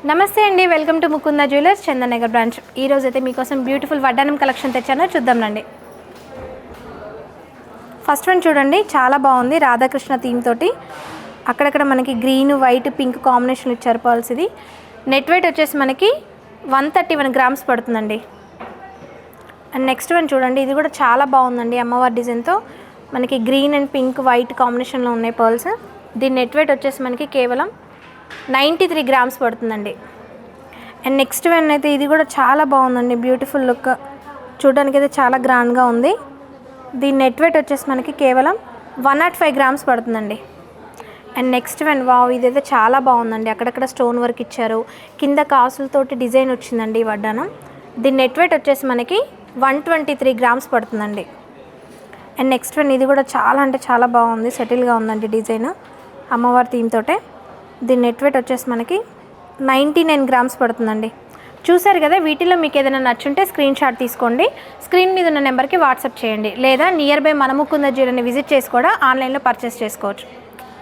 నమస్తే అండి, welcome to Mukunda jewellers Chandanagar branch. ఈ రోజు అయితే మీకోసం బ్యూటిఫుల్ వడ్డానం కలెక్షన్ తెచ్చాను, చూద్దాం రండి. ఫస్ట్ వన్ చూడండి, చాలా బాగుంది. రాధాకృష్ణ థీమ్ తోటి అక్కడక్కడ మనకి గ్రీన్, వైట్, పింక్ కాంబినేషన్ ఇచ్చారు పర్ల్స్. ఇది నెట్ వెయిట్ వచ్చేసి మనకి 131 గ్రామ్స్ పడుతుందండి. అండ్ నెక్స్ట్ వన్ చూడండి, ఇది కూడా చాలా బాగుందండి. అమ్మవారి డిజైన్తో మనకి గ్రీన్ అండ్ పింక్, వైట్ కాంబినేషన్లో ఉన్నాయి పర్ల్స్. దీని నెట్ వెయిట్ వచ్చేసి మనకి కేవలం 93 గ్రామ్స్ పడుతుందండి. అండ్ నెక్స్ట్ వన్ అయితే ఇది కూడా చాలా బాగుందండి. బ్యూటిఫుల్ లుక్, చూడడానికి అయితే చాలా గ్రాండ్గా ఉంది. దీని నెట్ వెయిట్ వచ్చేసి మనకి కేవలం 105 గ్రామ్స్ పడుతుందండి. అండ్ నెక్స్ట్ వన్, వావ్, ఇదైతే చాలా బాగుందండి. అక్కడక్కడ స్టోన్ వర్క్ ఇచ్చారు, కింద కాసులతోటి డిజైన్ వచ్చిందండి వడ్డానం. దీని నెట్ వెయిట్ వచ్చేసి మనకి 123 గ్రామ్స్ పడుతుందండి. అండ్ నెక్స్ట్ వన్, ఇది కూడా చాలా అంటే చాలా బాగుంది. సెటిల్గా ఉందండి డిజైన్, అమ్మవారి థీమ్ తోటే. దీని నెట్ వెయిట్ వచ్చేసి మనకి 99 గ్రామ్స్ పడుతుందండి. చూసారు కదా, వీటిలో మీకు ఏదైనా నచ్చుంటే స్క్రీన్ షాట్ తీసుకోండి, స్క్రీన్ మీద ఉన్న నెంబర్కి వాట్సాప్ చేయండి, లేదా నియర్ బై మన ముకుంద జ్యువెలర్ని విజిట్ చేసి కూడా ఆన్లైన్లో పర్చేస్ చేసుకోవచ్చు.